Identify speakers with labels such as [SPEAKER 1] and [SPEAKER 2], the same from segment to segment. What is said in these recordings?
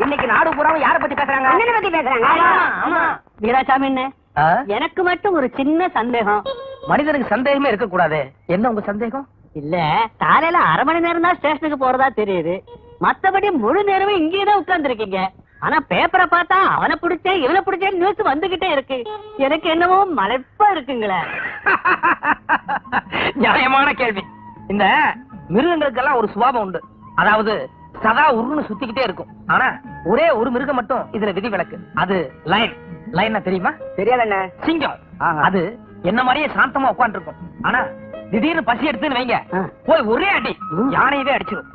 [SPEAKER 1] இன்னைக்கு நாடு பூரா யார பத்தி பேசுறாங்க? அண்ணனை பத்தி பேசுறாங்க. ஆமா
[SPEAKER 2] வீராசாமி என்ன, எனக்கு மட்டும் ஒரு சின்ன சந்தேகம்.
[SPEAKER 1] மனிதனுக்கு சந்தேகமே இருக்க கூடாது. என்ன உங்க சந்தேகம்?
[SPEAKER 2] இல்ல, காலையில அரை மணி நேரம் தான் ஸ்டேஷனுக்கு போறதா தெரியுது. மத்தபடி முழு நேரமும் இங்கேதான் உட்கார்ந்து இருக்கீங்க. ஆனா பேப்பரை பார்த்தா அவனை பிடிச்சேன் இவனை பிடிச்சேன் நியூஸ் வந்துகிட்டே இருக்கு. எனக்கு என்னவோ மலைப்பா இருக்குங்களே.
[SPEAKER 1] நியாயமான கேள்வி. இந்த மிருகங்களுக்கெல்லாம் ஒரு சுபாவம் உண்டு. அதாவது சதா உருன்னு சுத்திக்கிட்டே இருக்கும். ஆனா ஒரே ஒரு மிருகம் மட்டும் இதுல விதிவிலக்கு. அது லைன். லைன் தெரியுமா? தெரியாத. சிங்கம். அது என்ன மாதிரியே சாந்தமா உட்கார்ந்து இருக்கும். ஆனா திடீர்னு பசி எடுத்துன்னு வைங்க, போய் ஒரே அடி யானையவே அடிச்சிடும்.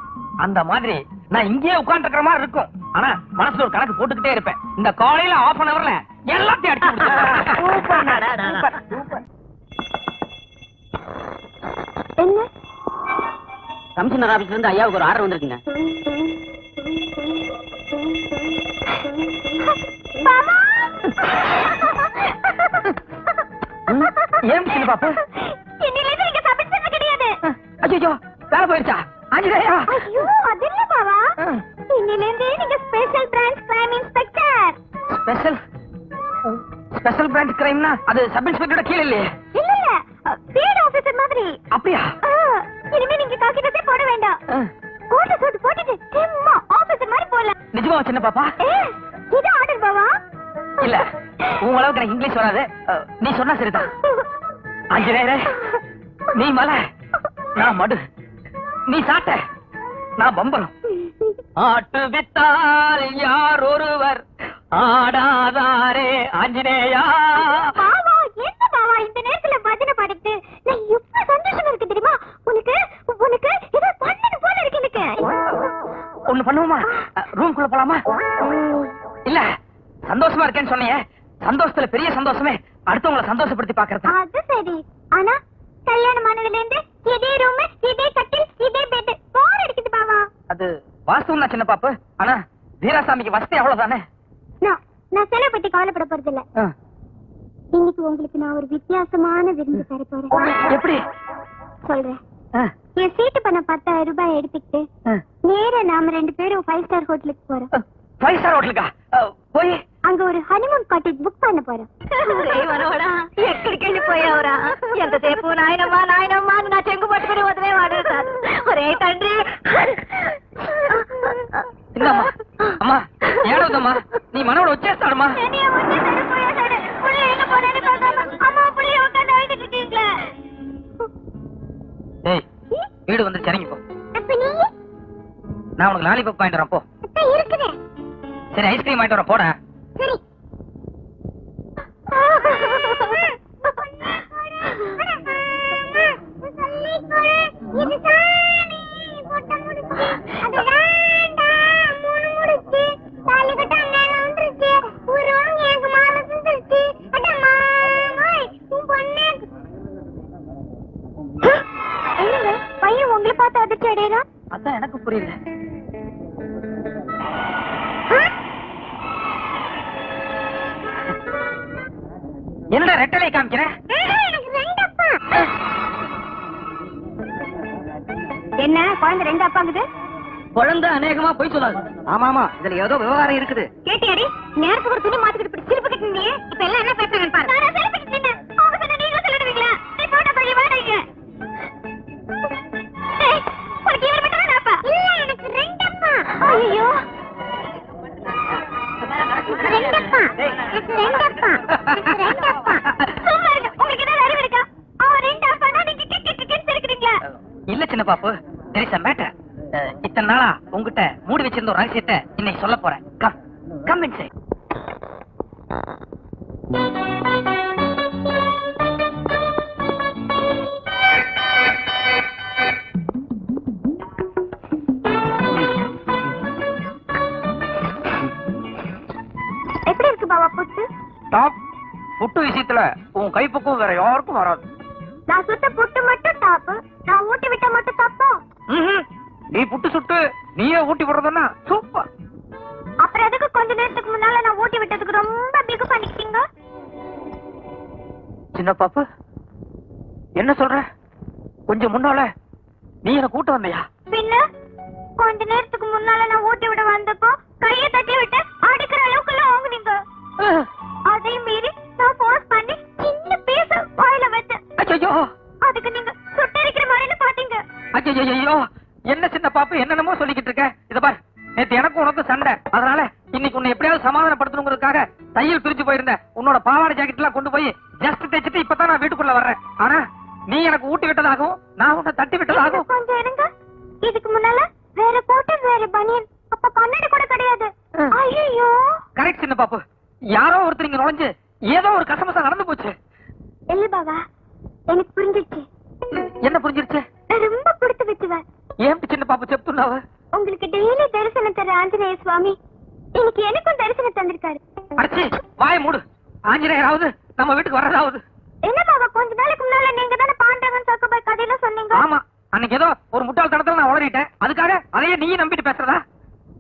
[SPEAKER 1] அந்த மாதிரி நான் இங்கேயே உட்கார்ந்து இருக்கிற மாதிரி இருக்கும். ஆனா மனசுல ஒரு கணக்கு போட்டுக்கிட்டே இருப்பேன். இந்த காலையில ½ அன் அவர்ல எல்லாத்தையும் அடிச்சு.
[SPEAKER 2] என்ன கமிஷனர் ஆபீஸ்ல இருந்து ஐயாவுக்கு ஒரு ஆர்டர் வந்திருக்குங்க.
[SPEAKER 1] ஏன் சின்ன பாப்பு? ஐயோ வேலை போயிருச்சா? ஆஞ்சநேயா!
[SPEAKER 3] ஐயோ அதில்ல பாவா, இன்னிலிருந்து நீங்க special branch crime inspector.
[SPEAKER 1] Special branch கிரைம்னா அது சப் இன்ஸ்பெக்டரோட கீழ இல்லையே?
[SPEAKER 3] இல்ல இல்ல, ஃபீல்ட் ஆபீசர் மாதிரி.
[SPEAKER 1] அப்படியா?
[SPEAKER 3] இனிமே நீங்க காக்கிட்டே போட வேண்டாம். கோட் சூட் போட்டுட்டு சும்மா ஆபீசர் மாதிரி போலாம்.
[SPEAKER 1] நிஜமா சின்ன பாப்பா?
[SPEAKER 3] இது ஆர்டர் பாவா.
[SPEAKER 1] இல்ல, உங்க அளவுக்கு எனக்கு இங்கிலீஷ் வராது. நீ சொன்னா சரிதான். ஆஞ்சநேயரே, நீ மலை, நான் மடு. நீ சாட்ட, நான் பம்பரம். ஆட்டு வித்தால் யார் ஒருவர் ஆடாதாரே ஆஞ்சநேயா.
[SPEAKER 3] பாவா, என்ன பாவா இந்த நேரத்துல பஜனை பாடிட்டு? நான் எவ்வளவு சந்தோஷமா இருக்கு தெரியுமா? உனக்கு உனக்கு ஏதோ பண்ணணும் போல இருக்கு எனக்கு.
[SPEAKER 1] ஒண்ணு பண்ணுவோமா? ரூம்குள்ள போலாமா? இல்ல, சந்தோஷமா இருக்கேன்னு சொன்னீங்க. சந்தோஷத்துல பெரிய சந்தோஷமே அடுத்தவங்களை சந்தோஷப்படுத்தி பாக்குறது.
[SPEAKER 3] அது சரி. ஆனா கல்யாணம் ஆனதுல இருந்து இதே ரூம், இதே கட்டில், இதே பெட், போர் அடிக்குது பாவா.
[SPEAKER 1] அது வாஸ்தவம் தான் சின்ன பாப்பு. ஆனா வீராசாமிக்கு வசதி அவ்வளவுதானே.
[SPEAKER 3] நான் செலவு பத்தி கவலைப்பட போறது இல்ல. இன்னைக்கு உங்களுக்கு நான் ஒரு வித்தியாசமான விருந்து தர போறேன்.
[SPEAKER 1] எப்படி
[SPEAKER 3] சொல்றேன். என் சீட்டு பண்ண 10,000 ரூபாய் எடுத்துக்கிட்டு நேரா நாம 2 பேரும் 5 ஸ்டார் ஹோட்டலுக்கு போறோம்.
[SPEAKER 1] 5 ஸ்டார் ஹோட்டலுக்கா? போய்
[SPEAKER 3] அங்க ஒரு ஹனிமூன் காட்டேஜ் புக் பண்ண போறோம். ఎక్కడికెళ్ళి పోయావురా? ఎంతసేపు నాయనమ్మా నాయనమ్మా నా చెంగు పట్టుకుని వదిలేవాడు సార్. ఒరే తండ్రి.
[SPEAKER 1] అమ్మా ఏడవదమ్మా, నీ మనవడు వచ్చేస్తాడమ్మా. வீடு வந்து இறங்கி போ. நான் உனக்கு லாலிபாப் வாங்கிட்டு வரேன். போ. சரி, ஐஸ்கிரீம் வாங்கிட்டு வரேன். போட.
[SPEAKER 3] பையன் உங்களை பார்த்து அதிர்ச்சி அடையறா?
[SPEAKER 1] அதான் எனக்கு புரியல. என்னடா ரெட்டலை காமிக்கிறேன்?
[SPEAKER 3] என்ன குழந்தை 2 அப்பாங்குது?
[SPEAKER 1] குழந்தை அநேகமா போய் சொல்லாது. ஆமாமா, இதுல ஏதோ விவகாரம் இருக்குது.
[SPEAKER 3] கேட்டியாடி? நேரத்துக்கு ஒரு துணி மாத்திக்கிட்டு இப்படி சிரிப்பு கட்டினீங்க. இப்ப எல்லாம் என்ன பேசுறாங்க பாரு. நான் சிரிப்பு கட்டினேன். அவங்க சொன்ன நீங்க சொல்லிடுவீங்களா? நீ போட பழி வாடகைங்க. ஏய், உனக்கு இவர் மட்டும் தான் அப்பா? இல்ல, எனக்கு 2 அப்பா. ஐயோ, 2 அப்பா. எனக்கு 2 அப்பா. எனக்கு 2 அப்பா. சும்மா இருங்க. உங்களுக்கு ஏதாவது அறிவு இருக்கா? அவன் 2 அப்பா நீங்க கிட்ட இருக்கிறீங்களா?
[SPEAKER 1] இல்ல சின்ன பாப்பு, there is a matter. இத்தனை நாளா உங்ககிட்ட மூடி வச்சிருந்த ஒரு ரகசியத்தை இன்னைக்கு சொல்ல போறேன். Come inside.
[SPEAKER 3] எப்படி இருக்கு பாவா புட்டு?
[SPEAKER 1] டாப். புட்டு விஷயத்துல உன் கைப்பக்குவம் வேற யாருக்கும் வராது.
[SPEAKER 3] நான் சுத்த புட்டு மட்டும் டாப்பு, நான் ஊட்டி விட்ட மட்டும் தப்பா?
[SPEAKER 1] நீ புட்டு சுட்டு நீயே ஊட்டி போடுறதுன்னா சூப்பர்.
[SPEAKER 3] அப்புறம் எதுக்கு கொஞ்ச நேரத்துக்கு முன்னால நான் ஊட்டி விட்டதுக்கு ரொம்ப பிகு பண்ணிக்கிட்டீங்க?
[SPEAKER 1] சின்ன பாப்பு, என்ன சொல்ற? கொஞ்சம் முன்னால நீ என்ன கூட்ட வந்தியா?
[SPEAKER 3] பின்ன கொஞ்ச நேரத்துக்கு முன்னால நான் ஊட்டி விட வந்தப்போ கையை தட்டி
[SPEAKER 1] நேத்து எனக்கும் உனக்கு சண்டை. அதனால இன்னைக்கு உன்னை எப்படியாவது சமாதானப்படுத்தணுங்கிறதுக்காக தையல் பிரிச்சு போயிருந்தேன். உன்னோட பாவாடை ஜாக்கெட் எல்லாம் கொண்டு போய் ஜஸ்ட் தைச்சிட்டு இப்பதான் நான் வீட்டுக்குள்ள வர்றேன். ஆனா நீ எனக்கு ஊட்டி விட்டதாகவும் நான் உன்னை தட்டி விட்டதாகவும்.
[SPEAKER 3] கொஞ்சம் இருங்க. இதுக்கு முன்னால வேற கோட்டு வேற பனியன், அப்ப கண்ணாடி கூட கிடையாது. ஐயோ.
[SPEAKER 1] கரெக்ட் சின்ன பாப்பு. யாரோ ஒருத்தர் இங்க நுழைஞ்சு ஏதோ ஒரு கசமசா நடந்து போச்சு.
[SPEAKER 3] இல்ல பாபா, எனக்கு புரிஞ்சிருச்சு.
[SPEAKER 1] என்ன புரிஞ்சிருச்சு?
[SPEAKER 3] ரொம்ப பிடித்து வச்சுவேன்.
[SPEAKER 1] ஏன் சின்ன பாப்பு செப்துனாவ?
[SPEAKER 3] உங்களுக்கு டெய்லி தரிசனம் தர ஆஞ்சநேய சுவாமி இன்னைக்கு எனக்கும் தரிசனம் தந்திருக்காரு.
[SPEAKER 1] அடிச்சு வாய மூடு. ஆஞ்சநேயராவது நம்ம வீட்டுக்கு வர்றதாவது.
[SPEAKER 3] என்ன பாபா, கொஞ்ச நாளைக்கு முன்னால நீங்க தானே பாண்டவன் சக்கபாய் கதையில சொன்னீங்க.
[SPEAKER 1] ஆமா, அன்னைக்கு ஏதோ ஒரு முட்டாள் தடத்துல நான் உளறிட்டேன். அதுக்காக அதையே நீயும் நம்பிட்டு பேசுறதா?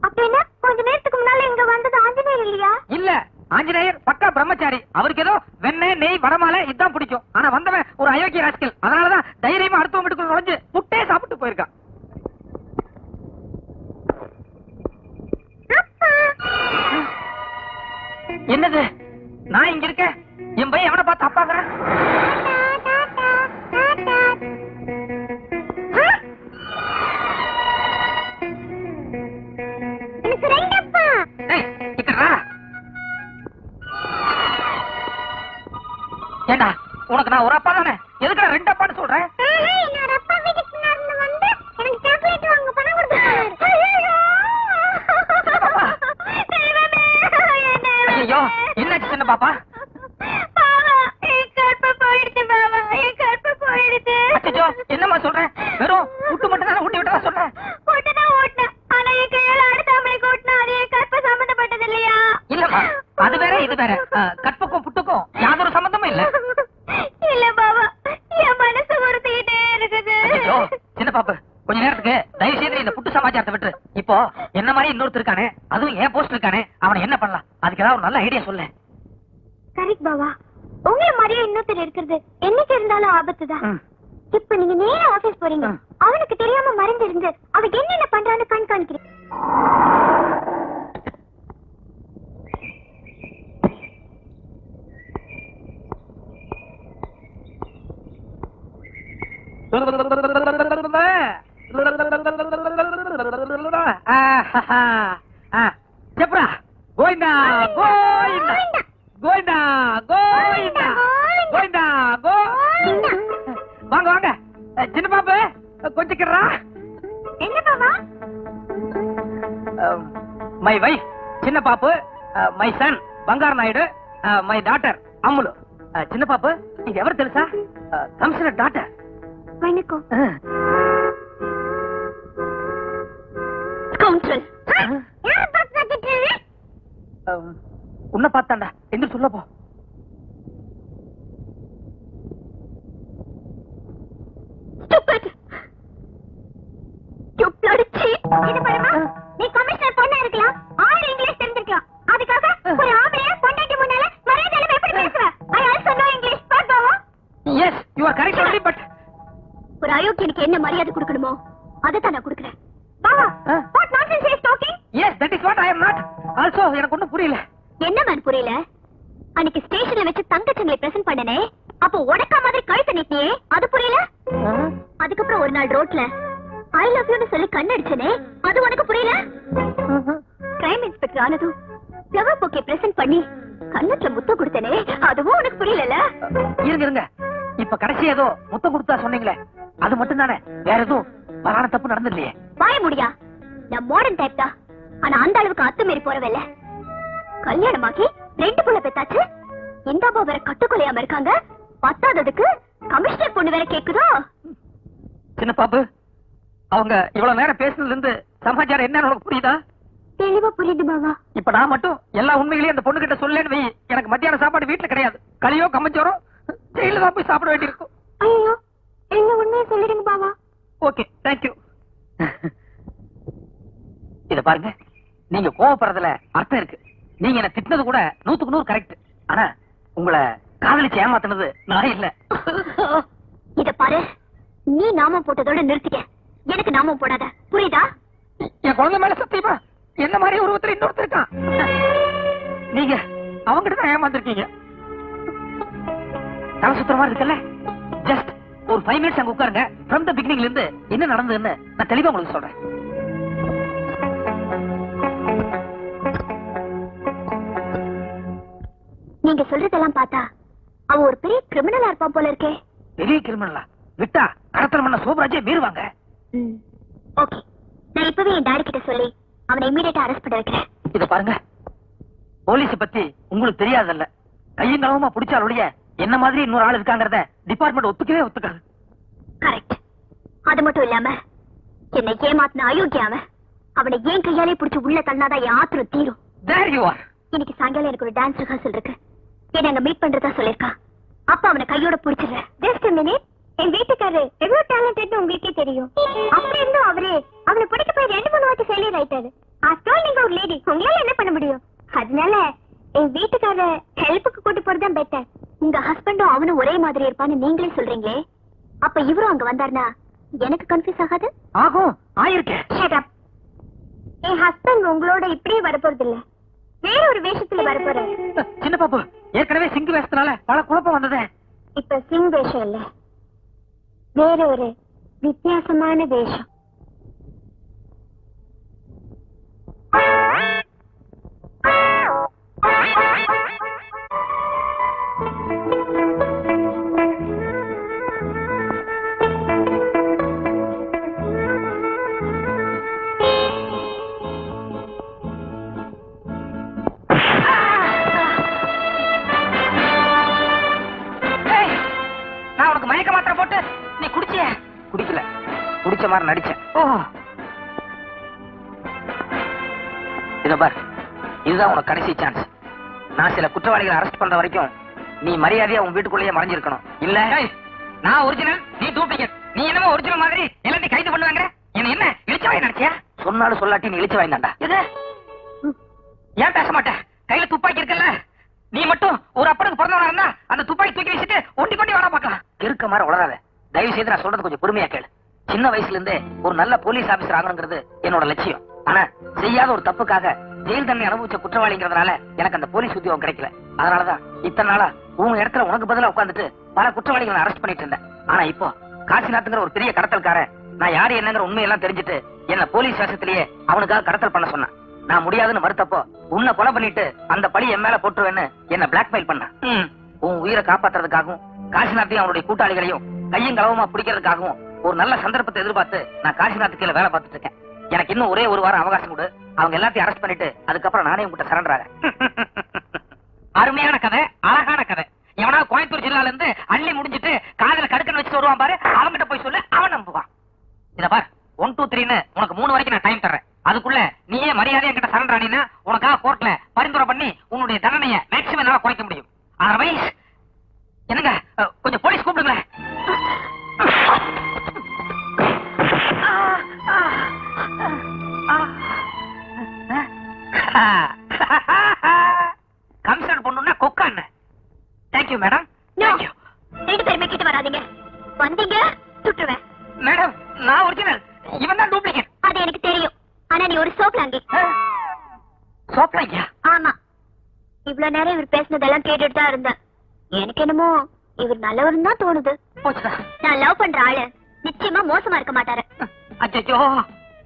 [SPEAKER 3] அப்படின்னா கொஞ்ச நேரத்துக்கு முன்னால இங்க வந்தது ஆஞ்சநேயர் இல்லையா?
[SPEAKER 1] இல்ல, ஆஞ்சநேயர் பக்கா பிரம்மச்சாரி. அவருக்கு ஏதோ வெண்ணெய் நெய் வடமாலை இதான் பிடிக்கும். ஆனா வந்தவன் ஒரு அயோக்கிய ராஸ்கல். அதனாலதான் தைரியமா அடுத்தவங்க வீட்டுக்குள்ள நுழைஞ்சு புட்டே சாப்பிட்டு போயிருக்கான். என்னது? நான் இங்க இருக்கேன், என் பையன் எவனை பார்த்து அப்பாக்குறேன். ஏண்டா, உனக்கு நான் ஒரு அப்பா தானே, எதுக்கு நான் ரெண்டு அப்பான்னு சொல்றேன்? ஐயோ, என்னாச்சு சின்ன பாப்பா? அச்சோ, என்னம்மா சொல்றேன்? வெறும் புட்டு மட்டும் தானே ஊட்டி விட்டதா சொல்றேன். இல்லம்மா, அது வேற இது வேற. கற்புக்கும் புட்டுக்கும் யாதொரு சம்பந்தமும் இல்ல.
[SPEAKER 3] இல்ல பாபா, என் மனசு உறுத்திக்கிட்டே இருக்குது.
[SPEAKER 1] ஐயோ சின்ன பாப்பு, கொஞ்ச நேரத்துக்கு தயவு செய்து இந்த புட்டு சமாச்சாரத்தை விட்டு. இப்போ என்ன மாதிரி இன்னொருத்தர் இருக்கானே, அதுவும் ஏன் போஸ்ட் இருக்கானே, அவனை என்ன பண்ணலாம்? அதுக்கு ஏதாவது ஒரு நல்ல ஐடியா சொல்லு.
[SPEAKER 3] கரெக்ட் பாபா, உங்களை மாதிரியே இன்னொருத்தர் இருக்கிறது என்னைக்கு இருந்தாலும் ஆபத்துதான். இப்ப நீங்க நேரா ஆபீஸ் போறீங்க, அவனுக்கு தெரியாம மறைஞ்சிருந்து அவன் என்னென்ன பண்றான்னு கண்காணிக்கிறேன்.
[SPEAKER 1] செப்ரா கோயிந்தா கோயிந்தா கோயிந்தா கோயிந்தா கோயிந்தா கோயிந்தா. வாங்க வாங்க சின்ன பாப்பு, கொஞ்சிக்கிறா.
[SPEAKER 3] என்ன பாபா?
[SPEAKER 1] மை வைஃப் சின்ன பாப்பு, my son Bhangarh Naidu, my daughter Ammulu. சின்ன பாப்பு, இங்க எவர் తెలుసా? Commissioner daughter.
[SPEAKER 3] வணக்கம்.
[SPEAKER 1] உன்னை பார்த்தாண்டா, என்று சொல்ல போ.
[SPEAKER 3] நீ கமிஷனர் பொண்ணா இருக்கலாம், 6 இங்கிலீஷ் தெரிஞ்சிருக்கலாம். அதுக்காக ஒரு ஆம்பளைய பொண்டாட்டி முன்னால மரியாதையில எப்படி பேசுற? I also know English. பாப்போம்.
[SPEAKER 1] Yes, you are correct only, but
[SPEAKER 3] ஒரு அயோக்கியனுக்கு என்ன மரியாதை கொடுக்கணுமோ அதை தான் நான் கொடுக்கிறேன். பாவா, what nonsense he is talking?
[SPEAKER 1] Yes, that is what I am not. Also, எனக்கு ஒண்ணும் புரியல.
[SPEAKER 3] என்ன மேன் புரியல? அன்னைக்கு ஸ்டேஷன்ல வச்சு தங்கச்சங்களை பிரசன்ட் பண்ணனே, அப்ப உடக்க மாதிரி கழுத்தை நீட்டியே, அது புரியல? அதுக்கப்புறம் ஒரு நாள் ரோட்ல ஐ லவ் யூன்னு சொல்லி கண்ணடிச்சனே, அது உனக்கு புரியல? கிரைம் இன்ஸ்பெக்டர் ஆனதும் ஃப்ளவர் பொக்கே பிரசன்ட் பண்ணி கண்ணத்துல முத்தம் கொடுத்தனே, அதுவும் உனக்கு புரியல?
[SPEAKER 1] இருங்க இருங்க, இப்ப கடைசி ஏதோ முத்தம் கொடுத்தா சொன்னீங்களே, அது மட்டும் தானே, வேற எதுவும் பலான தப்பு நடந்துடலையே?
[SPEAKER 3] வாய முடியா, நான் மாடர்ன் டைப் தான். ஆனா அந்த அளவுக்கு அத்துமீறி போறவில்ல. கல்யாணமாக்கி 2 புள்ள பெத்தாச்சு, இந்த அம்மா வேற கட்டுக்கொலையாம இருக்காங்க. பத்தாததுக்கு கமிஷனர் பொண்ணு வேற கேக்குதோ?
[SPEAKER 1] சின்ன பாப்பு, அவங்க இவ்வளவு நேரம் பேசுனதுல இருந்து சமாச்சாரம் என்னன்னு உனக்கு புரியுதா?
[SPEAKER 3] தெளிவா புரியுது பாவா.
[SPEAKER 1] இப்ப நான் மட்டும் எல்லா உண்மைகளையும் அந்த பொண்ணு கிட்ட சொல்லேன்னு வை, எனக்கு மத்தியான சாப்பாடு வீட்டுல கிடையாது. களியோ கம்மச்சோரோ ஜெயில தான் போய் சாப்பிட வேண்டியிருக்கும்.
[SPEAKER 3] ஐயோ, என்ன உண்மையை சொல்லிடுங்க பாவா.
[SPEAKER 1] Okay, thank you. இத பாருங்க, நீங்க கோவப்படுறதுல அர்த்தம் இருக்கு. நீங்க என்ன திட்டினது கூட 100க்கு 100 கரெக்ட். ஆனா உங்களை காதலிச்சு ஏமாத்தினது நான் இல்ல.
[SPEAKER 3] இத பாரு, நீ நாமம் போட்டதோட நிறுத்திக்க, எனக்கு நாமம் போடாத, புரியுதா?
[SPEAKER 1] என் குழந்தை மேல சத்தியமா என்ன மாதிரி ஒருத்தர் இன்னொருத்தர் இருக்கான். நீங்க அவங்கிட்ட தான் ஏமாந்துருக்கீங்க. தலை சுத்தரமா இருக்குல்ல? ஜஸ்ட் ஒரு 5 மினிட்ஸ் அங்க உட்காருங்க. ஃப்ரம் த பிகினிங்ல இருந்து என்ன நடந்ததுன்னு நான் தெளிவா உங்களுக்கு சொல்றேன்.
[SPEAKER 3] சொல்றதெல்லாம் பார்த்தா அவ ஒரு பெரிய கிரிமினலா இருப்பான் போல இருக்கே.
[SPEAKER 1] பெரிய கிரிமினலா? விட்டா கடத்தல் பண்ண சோபராஜே மீறுவாங்க.
[SPEAKER 3] ஓகே, நான் இப்பவே என் டாடி கிட்ட சொல்லி அவனை இமீடியட்டா அரெஸ்ட் பண்ண வைக்கிறேன்.
[SPEAKER 1] இத பாருங்க, போலீஸ் பத்தி உங்களுக்கு தெரியாதல்ல. கையும் களவுமா பிடிச்சாலுடைய என்ன மாதிரி இன்னொரு ஆள் இருக்காங்கறத டிபார்ட்மெண்ட் ஒத்துக்கவே ஒத்துக்காது.
[SPEAKER 3] கரெக்ட். அது மட்டும் இல்லாம என்னை ஏமாத்தின அயோக்கியாவ அவனை ஏன் கையாலே பிடிச்சு உள்ள தள்ளாதான் என் ஆத்திரம் தீரும்.
[SPEAKER 1] There you are.
[SPEAKER 3] இன்னைக்கு சாயங்காலம் எனக்கு ஒரு டான்ஸ் ரிஹர்சல் இருக்கு. என்ன அங்க மீட் பண்றதா சொல்லிருக்கா. அப்ப அவனை கையோட பிடிச்சிடுறேன். Just a minute. என் வீட்டுக்காரரு எவ்வளவு டேலண்டட்னு உங்களுக்கே தெரியும். அப்படி இருந்தும் அவரே அவனை பிடிக்க போய் 2-3 வாட்டி ஃபெயிலியர் ஆயிட்டாரு. ஆஃப்டர் நீங்க ஒரு லேடி, உங்களால என்ன பண்ண முடியும்? அதனால என் வீட்டுக்காரர ஹெல்ப்புக்கு கூட்டி போறதுதான் பெட்டர். உங்க ஹஸ்பண்டும் அவனும் ஒரே மாதிரி இருப்பான்னு நீங்களே சொல்றீங்களே, அப்ப இவரும் அங்க வந்தாருன்னா எனக்கு கன்ஃபியூஸ் ஆகாது?
[SPEAKER 1] ஆகும், ஆயிருக்கேன்.
[SPEAKER 3] Shut up. என் ஹஸ்பண்ட் உங்களோட இப்படியே வரப்போறது இல்ல, வேற ஒரு வேஷத்துல வரப்போறாரு.
[SPEAKER 1] சின்ன பாப்பு, ஏற்கனவே சிங்கு வேஷத்தினால பல குழப்பம் வந்ததே.
[SPEAKER 3] இப்ப சிங் வேஷம் இல்ல, வேற ஒரு வித்தியாசமான வேஷம்.
[SPEAKER 1] நான் உனக்கு மயக்க மாத்திரை போட்டு நீ குடிச்சிய? குடிக்கல, குடிச்ச மாதிரி நடிச்சேன். ஓ, இத பார், இதுதான் உனக்கு கடைசி சான்ஸ். நான் சில குற்றவாளிகளை அரெஸ்ட் பண்ற வரைக்கும் நீ மரியாதையா உன் வீட்டுக்குள்ளேயே மறைஞ்சிருக்கணும். இல்ல நான் ஒரிஜினல், நீ டூப்ளிகேட். நீ என்னமோ ஒரிஜினல் மாதிரி எல்லாத்தையும் கைது பண்ணுவாங்க. என்ன இழிச்சவாய் நினைச்சியா? சொன்னாலும் சொல்லாட்டி நீ இழிச்சவாய் தான்டா. எது? ஏன் பேச மாட்டேன்? கையில துப்பாக்கி இருக்குல்ல, நீ மட்டும் ஒரு அப்பனுக்கு பிறந்தவனா இருந்தா அந்த துப்பாக்கி தூக்கி வச்சுட்டு ஒண்டி கொண்டி வேணா பார்க்கலாம். இருக்க மாதிரி உளராத. தயவு செய்து நான் சொல்றது கொஞ்சம் பொறுமையா கேளு. சின்ன வயசுல இருந்தே ஒரு நல்ல போலீஸ் ஆபீசர் ஆகணுங்கிறது என்னோட லட்சியம். ஆனா செய்யாத ஒரு தப்புக்காக ஜெயில் தண்டனை அனுபவிச்ச குற்றவாளிங்கிறதுனால எனக்கு அந்த போலீஸ் உத்தியோகம் கிடைக்கல. அதனாலதான் இத்தனை நாளா உன் இடத்துல உனக்கு பதிலா உட்காந்துட்டு பல குற்றவாளிகளை அரெஸ்ட் பண்ணிட்டு இருந்தேன். ஆனா இப்போ காசிநாத்ங்கிற ஒரு பெரிய கடத்தல்காரன் நான் யாரு என்னங்கிற உண்மையெல்லாம் தெரிஞ்சுட்டு என்ன போலீஸ் வேஷத்திலேயே அவனுக்காக கடத்தல் பண்ண சொன்னான். நான் முடியாதுன்னு மறுத்தப்போ உன்னை கொலை பண்ணிட்டு அந்த பழி என் மேல போட்டுருவேன்னு என்ன பிளாக்மெயில் பண்ண. உன் உயிரை காப்பாத்துறதுக்காகவும் காசிநாத்தையும் அவனுடைய கூட்டாளிகளையும் கையும் களவுமா பிடிக்கிறதுக்காகவும் ஒரு நல்ல சந்தர்ப்பத்தை எதிர்பார்த்து நான் காசிநாத் கீழ வேலை பார்த்துட்டு இருக்கேன். எனக்கு இன்னும் ஒரே ஒரு வாரம் அவகாசம் கொடு. அவங்க எல்லாத்தையும் அரெஸ்ட் பண்ணிட்டு அதுக்கப்புறம் நானே உங்ககிட்ட சரண்டர் ஆகிறேன். அருமையான கதை, அழகான கதை. எவனா கோயம்புத்தூர் ஜில்லால இருந்து அள்ளி முடிஞ்சிட்டு காதல கடுக்கன்னு வச்சுட்டு வருவான் பாரு, அவன்கிட்ட போய் சொல்லு, அவன் நம்புவான். இத பார், 1 2 3ன்னு உனக்கு 3 வரைக்கும் நான் டைம் தர்றேன். அதுக்குள்ள நீயே மரியாதையா என்கிட்ட சரண்டர் ஆனீன்னா உனக்காக கோர்ட்ல பரிந்துரை பண்ணி உன்னுடைய தண்டனையை மேக்ஸிமம் என்னால குறைக்க முடியும். அதர்வைஸ் என்னங்க கொஞ்சம் போலீஸ் கூப்பிடுங்க. கமிஷனர் பொண்ணுன்னா கொக்கா என்ன? Thank you madam. தேங்க்யூ.
[SPEAKER 3] 2 பேருமே கிட்ட வராதீங்க. வந்தீங்க சுட்டுவேன்.
[SPEAKER 1] மேடம் நான் ஒரிஜினல், இவன் தான் டூப்ளிகேட்.
[SPEAKER 3] அது எனக்கு தெரியும். ஆனா நீ ஒரு சோப்லாங்கி.
[SPEAKER 1] சோப்லாங்கியா?
[SPEAKER 3] ஆமா. இவ்வளவு நேரம் இவர் பேசினதெல்லாம் கேட்டுட்டு தான் இருந்தேன். எனக்கு என்னமோ இவர் நல்லவர்னு தான் தோணுது.
[SPEAKER 1] போச்சுதா.
[SPEAKER 3] நான் லவ் பண்ற ஆளு நிச்சயமா மோசமா இருக்க மாட்டாரு.
[SPEAKER 1] அச்சோ,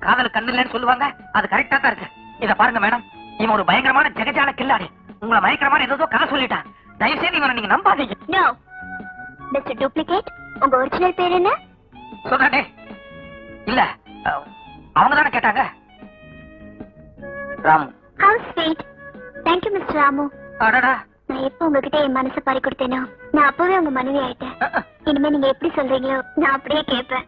[SPEAKER 1] காதல் கண்ணு இல்லைன்னு சொல்லுவாங்க, அது கரெக்டா தான் இருக்கு. இத பாருங்க மேடம், இவன் ஒரு பயங்கரமான ஜெகஜால கில்லாடி. உங்களை மயக்கிற மாதிரி ஏதோ கதை சொல்லிட்டான். தயவு செய்து இவனை நீங்க நம்பாதீங்க.
[SPEAKER 3] நோ மிஸ்டர் டூப்ளிகேட், உங்க ஒரிஜினல் பேர் என்ன?
[SPEAKER 1] சொல்றே. இல்ல அவங்க தானே கேட்டாங்க. Ramu.
[SPEAKER 3] How sweet. Thank you mister Ramu.
[SPEAKER 1] அடடா,
[SPEAKER 3] நான் எப்ப உங்ககிட்ட என் மனசை பறி கொடுத்தேனோ நான் அப்பவே உங்க மனைவி ஆயிட்டேன். இனிமே நீங்க எப்படி சொல்றீங்களோ நான் அப்படியே கேட்பேன்.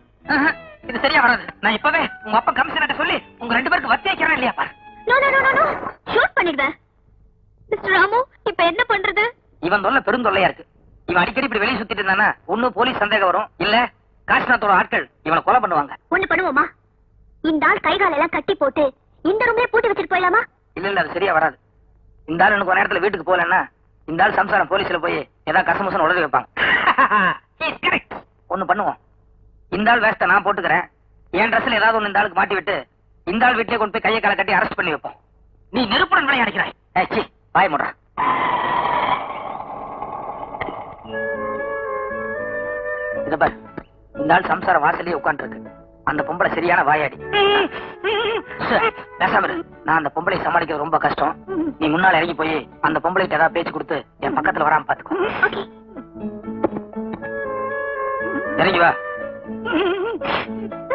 [SPEAKER 1] இது சரியா வராது. நான் இப்பவே உங்க அப்பா கமிஷனர்ட்ட சொல்லி உங்க 2 பேருக்கு வத்தி வைக்கிறேன் இல்லையா பாரு.
[SPEAKER 3] No no no no, shoot பண்ணிடுவேன். மிஸ்டர் ராமு, இப்ப என்ன பண்றது?
[SPEAKER 1] இவன் தொல்லை பெருந்தொல்லையா இருக்கு. இவன் அடிக்கடி இப்படி வெளியே சுத்திட்டு இருந்தானா ஒண்ணு போலீஸ் சந்தேகம் வரும், இல்ல காசிநாத்தோட ஆட்கள் இவனை கொலை பண்ணுவாங்க.
[SPEAKER 3] ஒண்ணு பண்ணுவோமா, இந்த ஆள் கை கால் எல்லாம் கட்டி போட்டு இந்த ரூம்லயே பூட்டி வச்சிட்டு போயிடலாமா?
[SPEAKER 1] இல்ல அது சரியா வராது. இந்த ஆள் எனக்கு ஒரு நேரத்துல வீட்டுக்கு போகலன்னா இந்த ஆள் சம்சாரம் போலீஸ்ல போய் ஏதாவது கசமுசன் உடனே வைப்பாங்க. ஒண்ணு பண்ணுவோம், இந்த ஆள் வேஸ்ட நான் போட்டுக்கிறேன். என் ட்ரெஸ்ல ஏதாவது ஒண்ணு இந்த ஆளுக்கு மாட்டி விட்டு இந்த ஆள் வீட்லயே கொண்டு போய் கையை காலை கட்டி அரெஸ்ட் பண்ணி வைப்போம். நீ நெருப்புடன் விளையாடுகிறாய். பாய் முடுறா. இத பாரு, இந்த ஆள் சம்சார வாசலே உட்கார்ந்து இருக்கு. அந்த பொம்பளை சரியான வாயாடி. பேசாம இரு. நான் அந்த பொம்பளை சமாளிக்கிறது ரொம்ப கஷ்டம். நீ முன்னால இறங்கி போய் அந்த பொம்பளைக்கு ஏதாவது பேச்சு கொடுத்து என் பக்கத்துல வராம பாத்துக்கோ. இறங்கி வா.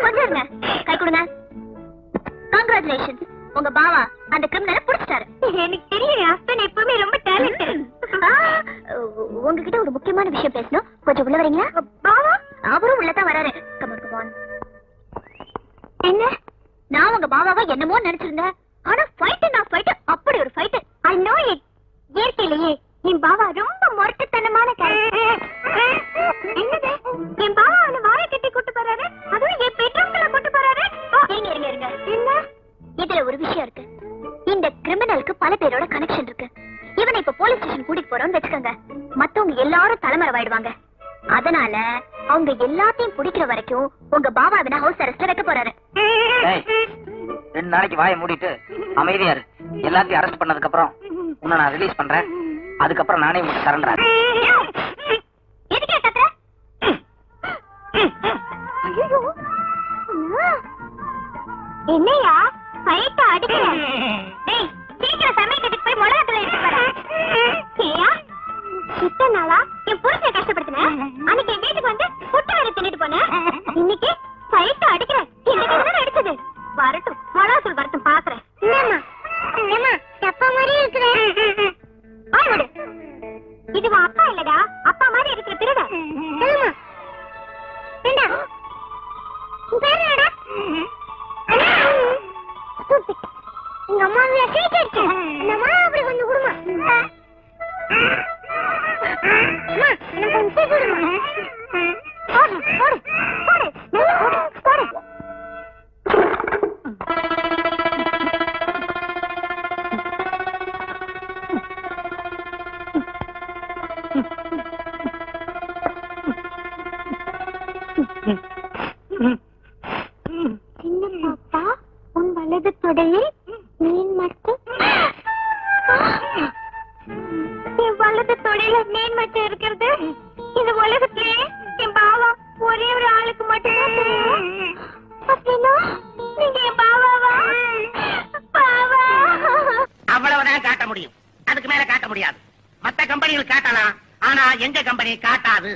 [SPEAKER 3] கொஞ்சம் இருங்க, கை கொடுங்க. கங்க்ராச்சுலேஷன், உங்க பாவா அந்த கிரிமினலை புடிச்சிட்டாரு. எனக்கு தெரியும், ஹஸ்பண்ட் எப்பவுமே ரொம்ப டேலண்டட். உங்ககிட்ட ஒரு முக்கியமான விஷயம் பேசணும், கொஞ்சம் உள்ள வரீங்களா? பாவா அவரும் உள்ளதான் வராரு. Come on come on. என்ன, நான் உங்க பாவாவை என்னமோ நினைச்சிருந்தேன். ஆனா ஃபைட் அப்படி ஒரு ஃபைட். I know it. இயற்கையிலேயே என் பாவா ரொம்ப மொரட்டுத்தனமான கேரக்டர். என்னது, என் பாவா அவனை வாயை கட்டி கூட்டு போறாரு, அதுவும் என் பெட்ரூம்ல கூட்டு போறாரு. இருங்க என்ன, இதுல ஒரு விஷயம் இருக்கு. இந்த கிரிமினலுக்கு பல பேரோட கனெக்ஷன் இருக்கு. இவனை இப்ப போலீஸ் ஸ்டேஷன் கூட்டிட்டு போறோம்னு வச்சுக்கோங்க, மத்தவங்க எல்லாரும் தலைமறைவாயிடுவாங்க. அதனால அவங்க எல்லாத்தையும் பிடிக்கிற வரைக்கும் உங்க பாவா அவனை ஹவுஸ் அரெஸ்ட்ல வைக்க போறாரு.
[SPEAKER 1] 2 நாளைக்கு வாயை மூடிட்டு அமைதியா இரு. எல்லாத்தையும் அரெஸ்ட் பண்ணதுக்கு அப்புறம் உன்னை நான் ரிலீஸ் பண்றேன். அதுக்கப்புறம் நானே உங்களுக்கு சரண்டர் ஆகிறேன்.
[SPEAKER 3] என்னையா ஃபைட் அடிக்கிற? டேய் சீக்கிரம் சமையல் கட்டிட்டு போய் மிளகாத்தூள் எடுத்து வர. ஏயா இத்தனை நாளா என் புருஷனை கஷ்டப்படுத்தினேன். அன்னைக்கு என் வீட்டுக்கு வந்து புட்டு வேலை தின்னுட்டு போனேன். இன்னைக்கு ஃபைட் அடிக்கிற. இந்த கையில அடிச்சது வரட்டும், மிளகாத்தூள் வரட்டும் பாக்குறேன். அப்பா மாதிரி இருக்கிற இது அப்பா இல்லடா, அப்பா மாதிரி இருக்கிற திருட. எங்க அம்மா கேட்டு இந்த அம்மா அப்படி கொஞ்சம் கொடுமா. சின்ன பாப்பா, உன் வலது தொடையில் மீன் மட்டும். என் வலது தொடையில மீன் மட்டும் இருக்கிறது இந்த உலகத்திலே என் பாவா ஒரே ஒரு ஆளுக்கு மட்டும்தான் தெரியும். அப்படின்னா நீங்க என் பாவாவா? பாவா
[SPEAKER 4] அவ்வளவுதான் காட்ட முடியும், அதுக்கு மேல காட்ட முடியாது. மத்த கம்பெனிகள் காட்டலாம், ஆனா எங்க கம்பெனி காட்டாது.